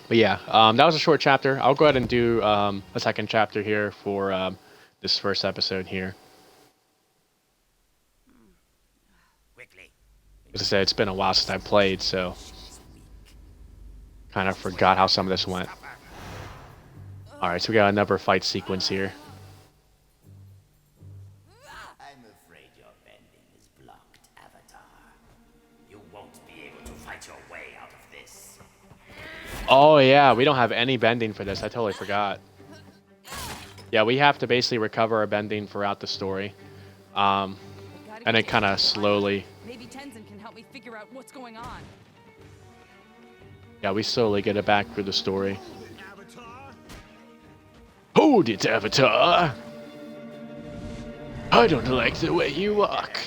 But yeah, that was a short chapter. I'll go ahead and do a second chapter here for this first episode here. Quickly. As I said, it's been a while since I played, so kind of forgot how some of this went. All right, so we got another fight sequence here. I'm afraid your bending is blocked, Avatar. You won't be able to fight your way out of this. Oh yeah, we don't have any bending for this. I totally forgot. Yeah, we have to basically recover our bending throughout the story, um, Gotta and get it to kind of Korra finally. slowly. Maybe Tenzin can help me figure out what's going on. Yeah, we slowly get it back through the story. Hold it, Avatar! I don't like the way you walk.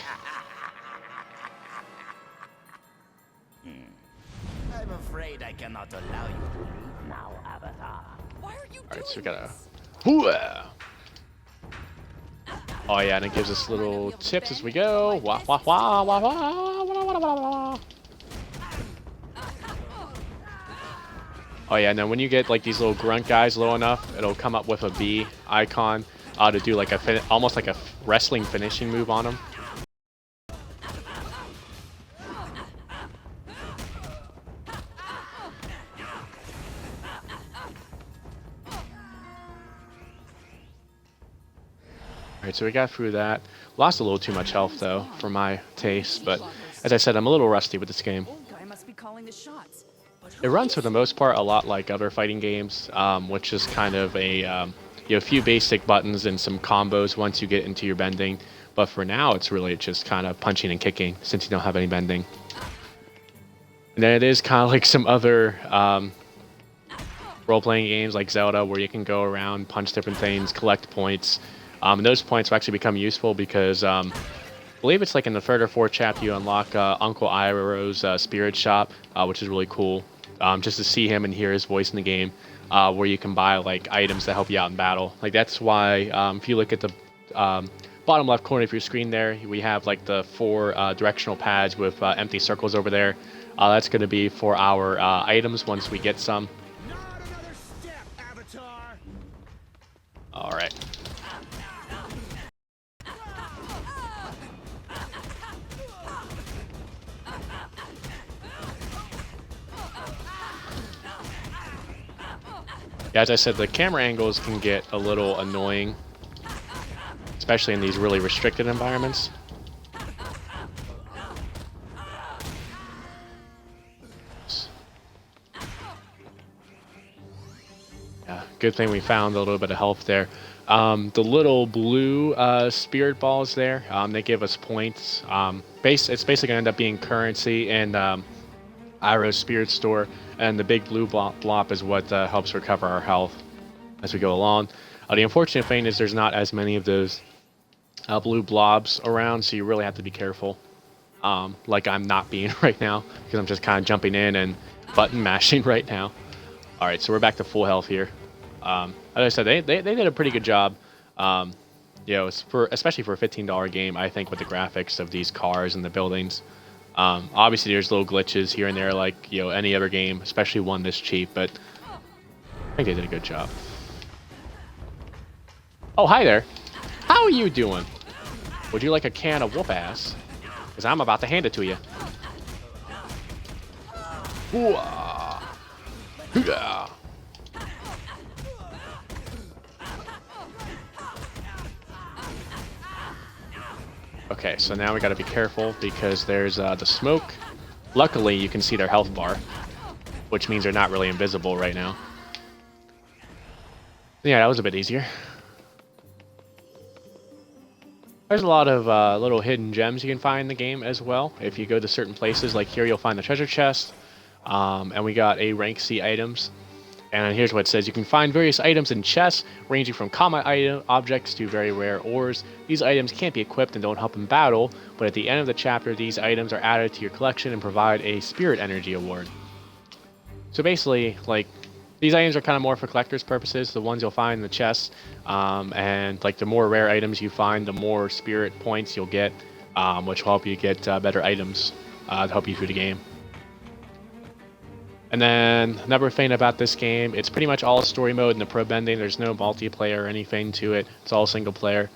I'm afraid I cannot allow you to leave now, Avatar. Why are you All right, doing so we gotta. this? Hooah! Oh yeah, and it gives us little tips as we go. Wah wah wah wah wah wah wah wah wah. Oh yeah, and then when you get like these little grunt guys low enough, it'll come up with a B icon to do like almost like a wrestling finishing move on them. Alright, so we got through that. Lost a little too much health though, for my taste, but as I said, I'm a little rusty with this game. Old guy must be calling the shots. But It who runs for is the he? most part a lot like other fighting games, which is kind of a few basic buttons and some combos once you get into your bending. But for now, it's really just kind of punching and kicking since you don't have any bending. And then it is kind of like some other role-playing games like Zelda, where you can go around, punch different things, collect points. And those points will actually become useful because I believe it's like in the third or fourth chapter you unlock Uncle Iroh's spirit shop, which is really cool. Just to see him and hear his voice in the game, where you can buy like items that help you out in battle. Like that's why if you look at the bottom left corner of your screen there, we have like the four directional pads with empty circles over there. That's going to be for our items once we get some. Not another step, Avatar! All right. Yeah, as I said, the camera angles can get a little annoying, especially in these really restricted environments. Yeah, good thing we found a little bit of health there. The little blue spirit balls there, they give us points. It's basically going to end up being currency in Iroh's spirit store, and the big blue blob is what helps recover our health as we go along. The unfortunate thing is there's not as many of those blue blobs around, so you really have to be careful. Like I'm not being right now, because I'm just kind of jumping in and button mashing right now. All right, so we're back to full health here. As I said, they did a pretty good job. It's especially for a $15 game, I think, with the graphics of these cars and the buildings. Obviously, there's little glitches here and there, like any other game, especially one this cheap. But I think they did a good job. Oh, hi there. How are you doing? Would you like a can of whoop ass? Because I'm about to hand it to you. Hooah! Hooah! Okay, so now we gotta be careful because there's the smoke. Luckily, you can see their health bar, which means they're not really invisible right now. Yeah, that was a bit easier. There's a lot of little hidden gems you can find in the game as well. If you go to certain places, like here, you'll find the treasure chest, and we got a rank C items. And here's what it says. You can find various items in chests, ranging from common objects to very rare ores. These items can't be equipped and don't help in battle, but at the end of the chapter, these items are added to your collection and provide a spirit energy award. So basically, like, these items are kind of more for collector's purposes, the ones you'll find in the chests, and like the more rare items you find, the more spirit points you'll get, which will help you get better items to help you through the game. And then another thing about this game, it's pretty much all story mode in the pro bending. There's no multiplayer or anything to it. It's all single player,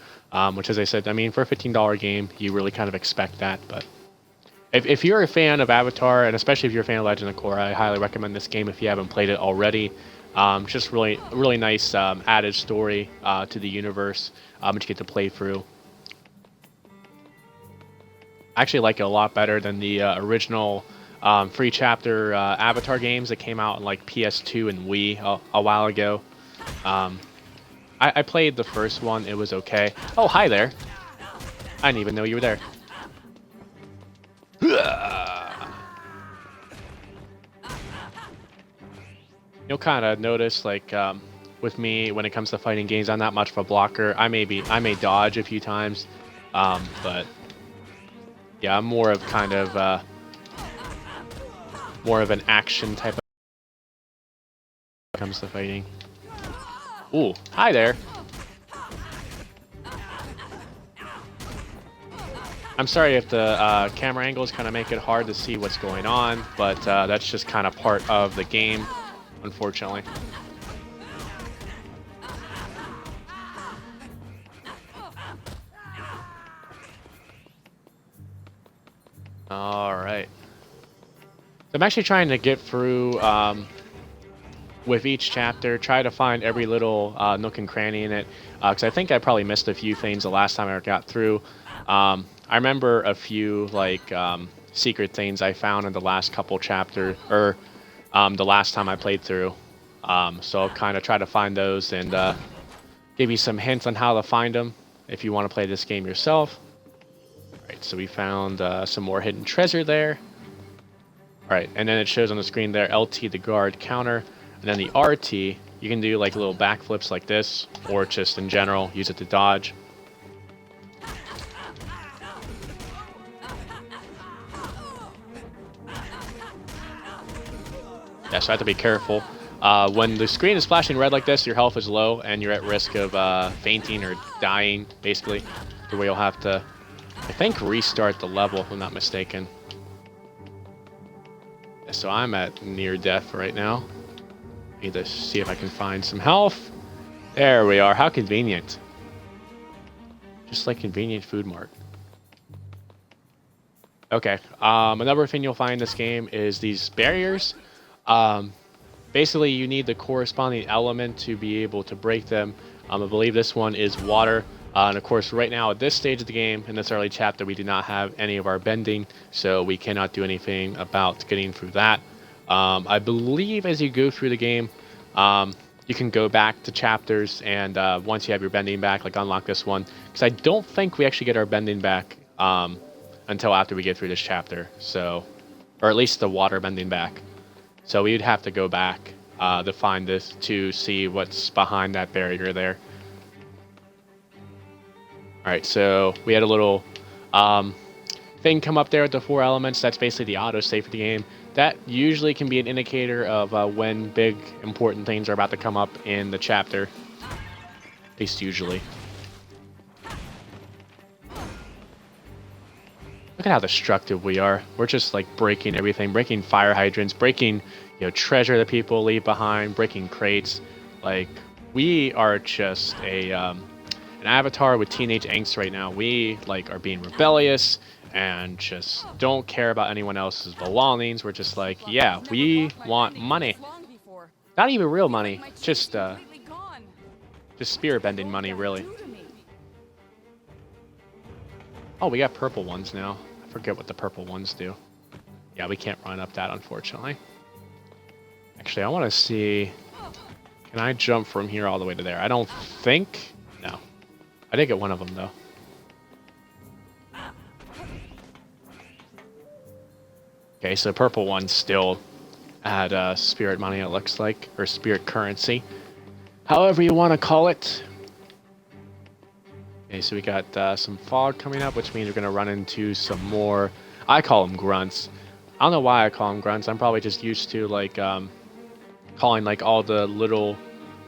which, as I said, I mean, for a $15 game, you really kind of expect that. But if you're a fan of Avatar, and especially if you're a fan of Legend of Korra, I highly recommend this game if you haven't played it already. Just really nice added story to the universe that you get to play through. I actually like it a lot better than the original free chapter Avatar games that came out on like PS2 and Wii a while ago. I played the first one. It was okay. Oh, hi there. I didn't even know you were there. You'll kind of notice, like, with me, when it comes to fighting games, I'm not much of a blocker. I may dodge a few times, but yeah, I'm more of more of an action type of when it comes to fighting. Ooh, hi there. I'm sorry if the camera angles kind of make it hard to see what's going on, but that's just kind of part of the game, unfortunately. All right. I'm actually trying to get through with each chapter, try to find every little nook and cranny in it, because I think I probably missed a few things the last time I got through. I remember a few like secret things I found in the last couple chapters, or the last time I played through. So I'll kind of try to find those and give you some hints on how to find them if you want to play this game yourself. All right, so we found some more hidden treasure there. All right, and then it shows on the screen there, LT the guard counter, and then the RT, you can do like little backflips like this, or just in general, use it to dodge. Yeah, so I have to be careful. When the screen is flashing red like this, your health is low, and you're at risk of fainting or dying, basically. So you'll have to, I think, restart the level, if I'm not mistaken. So I'm at near death right now. Need to see if I can find some health. There we are. How convenient. Just like convenient food mart. Okay. Another thing you'll find in this game is these barriers. Basically, you need the corresponding element to be able to break them. I believe this one is water. And of course, right now at this stage of the game, in this early chapter, we do not have any of our bending, so we cannot do anything about getting through that. I believe as you go through the game, you can go back to chapters, and once you have your bending back, like unlock this one, because I don't think we actually get our bending back until after we get through this chapter, so, or at least the water bending back. So we'd have to go back to find this to see what's behind that barrier there. All right, so we had a little thing come up there with the 4 elements. That's basically the autosave for the game. That usually can be an indicator of when big, important things are about to come up in the chapter. At least usually. Look at how destructive we are. We're just like breaking everything, breaking fire hydrants, breaking, treasure that people leave behind, breaking crates. Like, we are just an avatar with teenage angst right now. We like are being rebellious and just don't care about anyone else's belongings. We're just like, yeah, we want money. Not even real money, just spirit bending money, really. Oh, we got purple ones now. I forget what the purple ones do. Yeah, we can't run up that, unfortunately. Actually, I want to see... Can I jump from here all the way to there? I don't think... No. I did get one of them, though. Okay, so purple ones still add spirit money, it looks like. Or spirit currency. However you want to call it. Okay, so we got some fog coming up, which means we're going to run into some more... I call them grunts. I don't know why I call them grunts. I'm probably just used to, like, calling, like, all the little,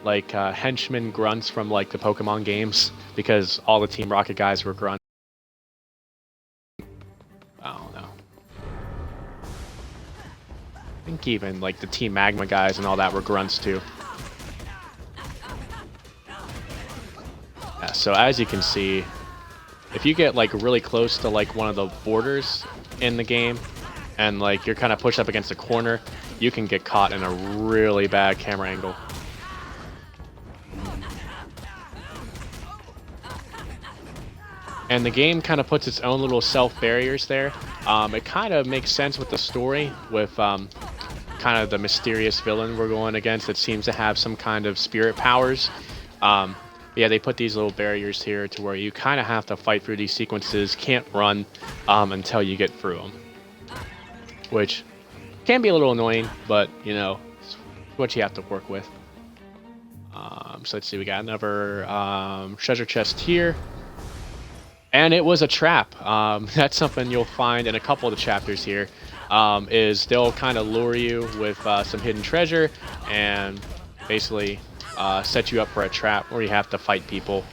like, henchmen grunts from, like, the Pokemon games. Because all the Team Rocket guys were grunts. I don't know. I think heck, even like the Team Magma guys and all that were grunts too. Yeah, so as you can see, if you get like really close to like one of the borders in the game, and like you're kind of pushed up against a corner, you can get caught in a really bad camera angle. And the game kind of puts its own little self barriers there. It kind of makes sense with the story, with kind of the mysterious villain we're going against that seems to have some kind of spirit powers. Yeah, they put these little barriers here to where you kind of have to fight through these sequences, can't run until you get through them. Which can be a little annoying, but, you know, it's what you have to work with. So let's see, we got another treasure chest here. And it was a trap. That's something you'll find in a couple of the chapters here, is they'll kind of lure you with some hidden treasure and basically set you up for a trap where you have to fight people.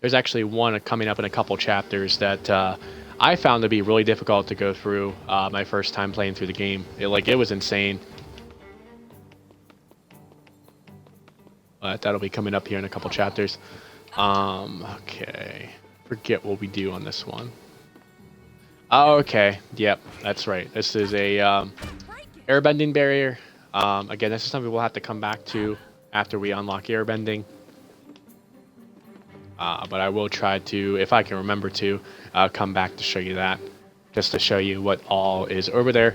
There's actually one coming up in a couple chapters that I found to be really difficult to go through my first time playing through the game. It was insane. But that'll be coming up here in a couple chapters. Okay. Forget what we do on this one. Oh, okay. Yep, that's right. This is a airbending barrier. Again, this is something we'll have to come back to after we unlock airbending. But I will try to, if I can remember to, come back to show you that. Just to show you what all is over there.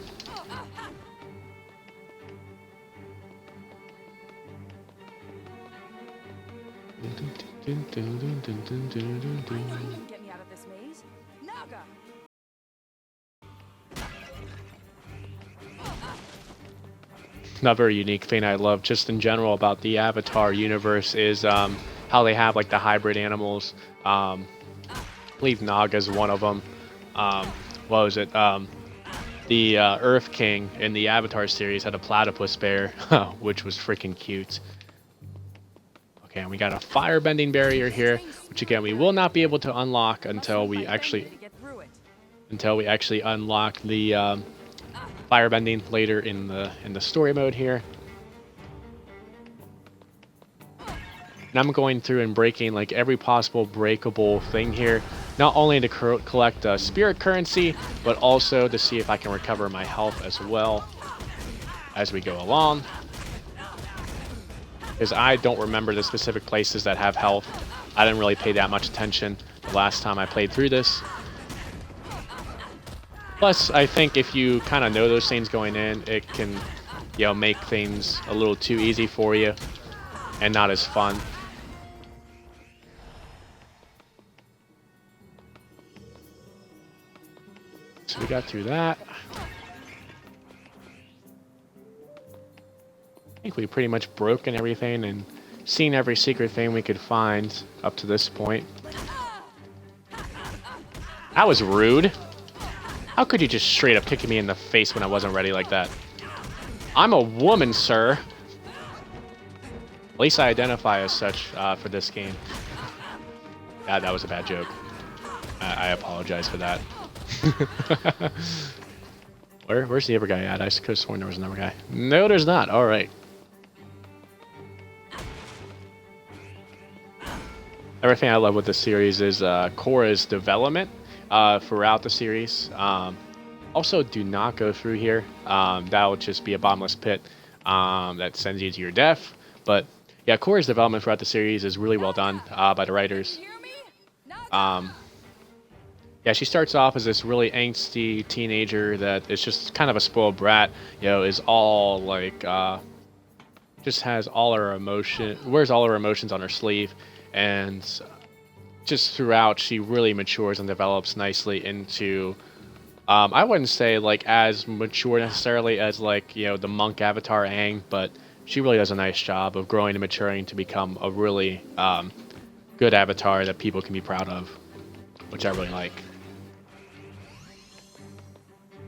Get me out of this maze. NAGA! Another unique thing I love just in general about the Avatar universe is how they have like the hybrid animals. I believe Naga is one of them. What was it? The Earth King in the Avatar series had a platypus bear, which was freaking cute. Okay, and we got a firebending barrier here, which again we will not be able to unlock until we actually unlock the firebending later in the story mode here. And I'm going through and breaking like every possible breakable thing here, not only to collect spirit currency, but also to see if I can recover my health as well as we go along. Because I don't remember the specific places that have health. I didn't really pay that much attention the last time I played through this. Plus, I think if you kind of know those things going in, it can, you know, make things a little too easy for you and not as fun. So we got through that. I think we pretty much broken everything and seen every secret thing we could find up to this point. That was rude. How could you just straight up kick me in the face when I wasn't ready like that? I'm a woman, sir. At least I identify as such for this game. That was a bad joke. I apologize for that. Where's the other guy at? I could have sworn there was another guy. No, there's not. All right. Everything I love with this series is Korra's development throughout the series. Also, do not go through here. That will just be a bottomless pit that sends you to your death. But yeah, Korra's development throughout the series is really well done by the writers. Yeah, she starts off as this really angsty teenager that is just kind of a spoiled brat. You know, is all like just has all her wears all her emotions on her sleeve. And just throughout, she really matures and develops nicely into, I wouldn't say like as mature necessarily as like, you know, the monk avatar Aang, but she really does a nice job of growing and maturing to become a really good avatar that people can be proud of, which I really like.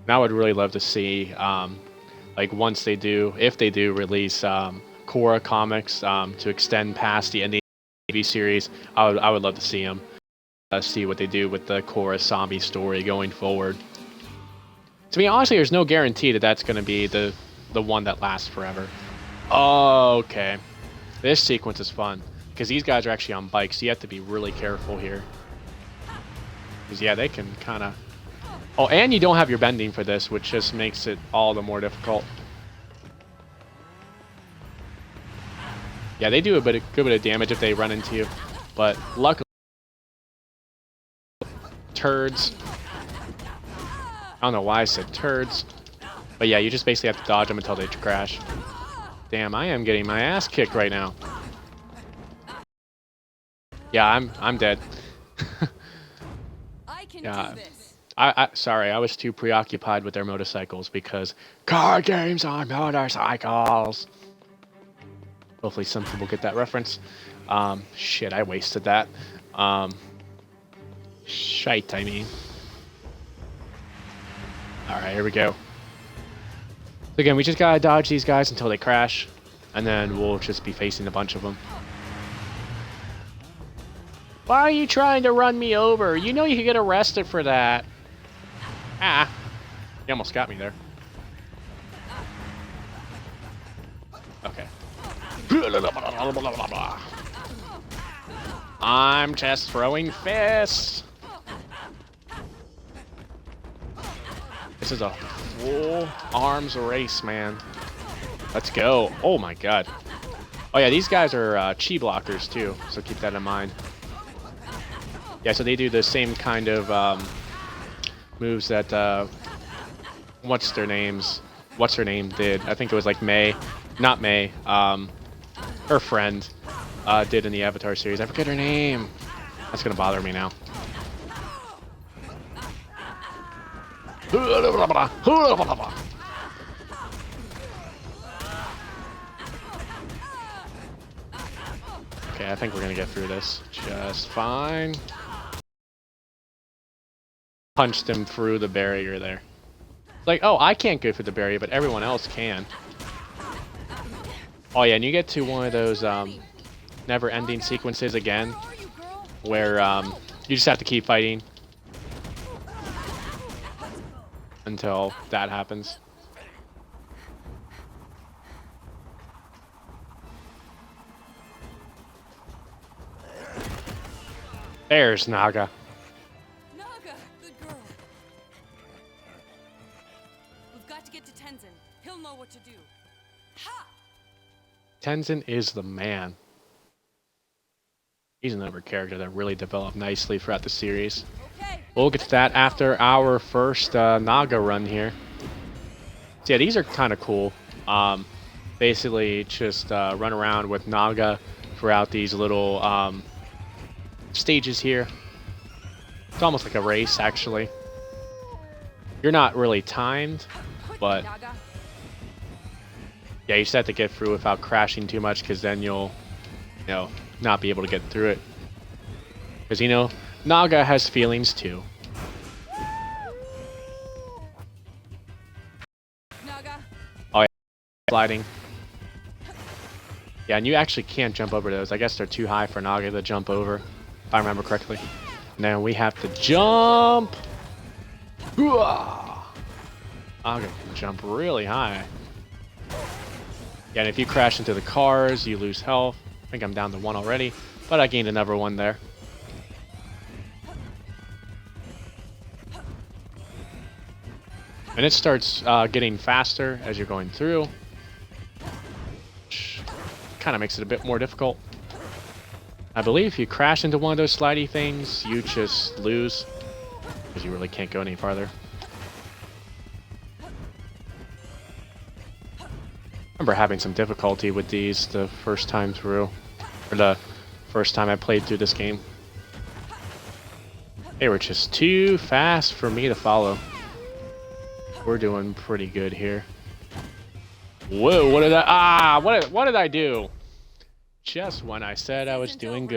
And I would really love to see, like once they do, if they do release Korra comics to extend past the ending series, I would love to see them see what they do with the Korra zombie story going forward. To be honestly, there's no guarantee that that's going to be the one that lasts forever. Oh, okay. This sequence is fun because these guys are actually on bikes, so you have to be really careful here. Because yeah, they can kind of. Oh, and you don't have your bending for this, which just makes it all the more difficult. Yeah, they do a good bit of damage if they run into you, but luckily, turds. I don't know why I said turds, but yeah, you just basically have to dodge them until they crash. Damn, I am getting my ass kicked right now. Yeah, I'm dead. I can Yeah. do this. Sorry, I was too preoccupied with their motorcycles because car games on motorcycles. Hopefully some people get that reference. Shit, I wasted that. Shite, I mean. Alright, here we go. So again, we just gotta dodge these guys until they crash, and then we'll just be facing a bunch of them. Why are you trying to run me over? You know you could get arrested for that. Ah. You almost got me there. Okay. I'm just throwing fists. This is a full arms race, man. Let's go. Oh my god. Oh yeah, these guys are chi blockers too, so keep that in mind. Yeah, so they do the same kind of moves that what's her name did. I think it was like May, not May. Her friend did in the Avatar series. I forget her name. That's gonna bother me now. Okay, I think we're gonna get through this just fine. Punched him through the barrier there. Like, oh, I can't go through the barrier, but everyone else can. Oh yeah, and you get to one of those never-ending sequences again, where you just have to keep fighting until that happens. There's Naga. Naga, good girl. We've got to get to Tenzin. He'll know what to do. Ha! Tenzin is the man. He's another character that really developed nicely throughout the series. Okay. We'll get to that after our first Naga run here. So yeah, these are kind of cool. Basically, just run around with Naga throughout these little stages here. It's almost like a race, actually. You're not really timed, but Naga. yeah, you just have to get through without crashing too much, because then you'll, not be able to get through it. Because, Naga has feelings too. Naga. Oh, yeah, sliding. Yeah, and you actually can't jump over those. I guess they're too high for Naga to jump over, if I remember correctly. Now we have to jump. Naga can jump really high. Yeah, and if you crash into the cars, you lose health. I think I'm down to 1 already, but I gained another 1 there. And it starts getting faster as you're going through, which kind of makes it a bit more difficult. I believe if you crash into one of those slidey things, you just lose, because you really can't go any farther. I remember having some difficulty with these the first time through, or the first time I played through this game. They were just too fast for me to follow. We're doing pretty good here. Whoa, what did I do? Just when I said I was doing good.